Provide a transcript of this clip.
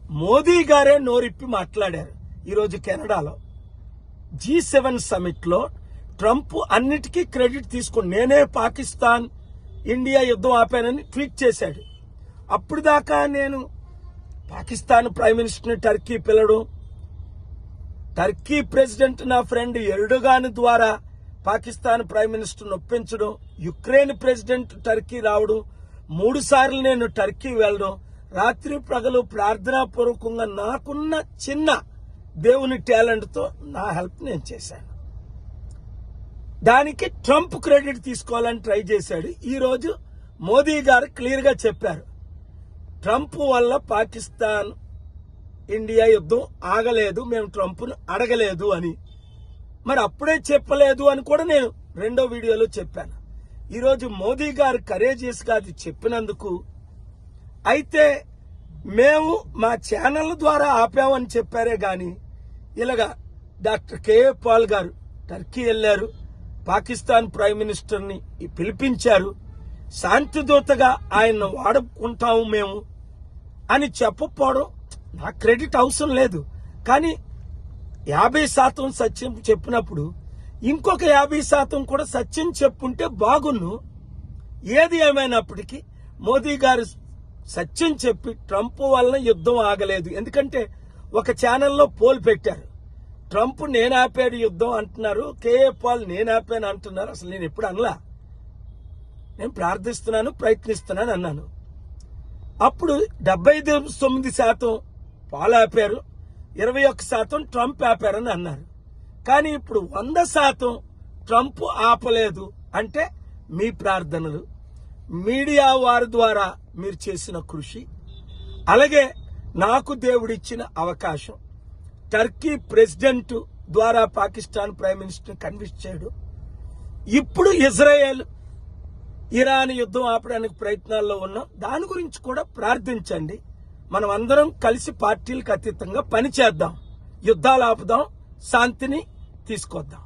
మోదీ గారే నోరిప్పి మాట్లాడారు ఈరోజు కెనడాలో G7 సమిట్ లో. ట్రంప్ అన్నిటికీ క్రెడిట్ తీసుకుని నేనే పాకిస్తాన్ ఇండియా యుద్ధం ఆపానని ట్వీట్ చేశాడు. అప్పుడు దాకా నేను పాకిస్తాన్ ప్రైమ్ మినిస్టర్ని టర్కీ పిలవడం, టర్కీ ప్రెసిడెంట్ నా ఫ్రెండ్ ఎర్డోగాన్ ద్వారా పాకిస్తాన్ ప్రైమ్ మినిస్టర్ ఒప్పించడం, యుక్రెయిన్ ప్రెసిడెంట్ టర్కీ రావడం, 3 సార్లు నేను టర్కీ వెళ్ళడం, రాత్రి పగలు ప్రార్థనాపూర్వకంగా నాకున్న చిన్న దేవుని టాలెంట్తో నా హెల్ప్ నేను చేశాను. దానికి ట్రంప్ క్రెడిట్ తీసుకోవాలని ట్రై చేశాడు. ఈరోజు మోదీ గారు క్లియర్గా చెప్పారు, ట్రంప్ వల్ల పాకిస్తాన్ ఇండియా యుద్ధం ఆగలేదు, మేము ట్రంప్ను అడగలేదు అని. మరి అప్పుడే చెప్పలేదు అని కూడా నేను రెండో వీడియోలో చెప్పాను. ఈరోజు మోదీ గారు కరేజియస్గా అది చెప్పినందుకు, అయితే మేము మా ఛానల్ ద్వారా ఆపామని చెప్పారే గాని ఇలాగా డాక్టర్ కేఏ పాల్ గారు టర్కీ వెళ్లారు, పాకిస్తాన్ ప్రైమ్ మినిస్టర్ని పిలిపించారు, శాంతిదూతగా ఆయన వాడుకుంటాము మేము అని చెప్పకపోవడం నా క్రెడిట్ అవసరం లేదు. కానీ 50% సత్యం చెప్పినప్పుడు ఇంకొక 50% కూడా సత్యం చెప్పుంటే బాగున్ను. ఏది ఏమైనప్పటికీ మోదీ గారు సత్యం చెప్పి ట్రంప్ వలన యుద్ధం ఆగలేదు. ఎందుకంటే ఒక ఛానల్లో పోల్ పెట్టారు, ట్రంప్ నేను ఆపాడు యుద్ధం అంటున్నారు, కేఏ పాల్ నేను ఆపాను అంటున్నారు. అసలు నేను ఎప్పుడు అనలా, నేను ప్రార్థిస్తున్నాను ప్రయత్నిస్తున్నాను అన్నాను. అప్పుడు 79% పాల్ ఆపారు, 21% ట్రంప్ ఆపారని అన్నారు. కానీ ఇప్పుడు 100% ట్రంప్ ఆపలేదు అంటే మీ ప్రార్థనలు, మీడియా వారి ద్వారా మీరు చేసిన కృషి, అలాగే నాకు దేవుడిచ్చిన అవకాశం, టర్కీ ప్రెసిడెంట్ ద్వారా పాకిస్తాన్ ప్రైమ్ మినిస్టర్ కన్విన్స్ చేయడం, ఇప్పుడు ఇజ్రాయెల్ ఇరాన్ యుద్ధం ఆపడానికి ప్రయత్నాల్లో ఉన్నాం. దాని గురించి కూడా ప్రార్థించండి. మనం అందరం కలిసి పార్టీలకు అతీతంగా పనిచేద్దాం, యుద్ధాలు ఆపుదాం, శాంతిని తీసుకొద్దాం.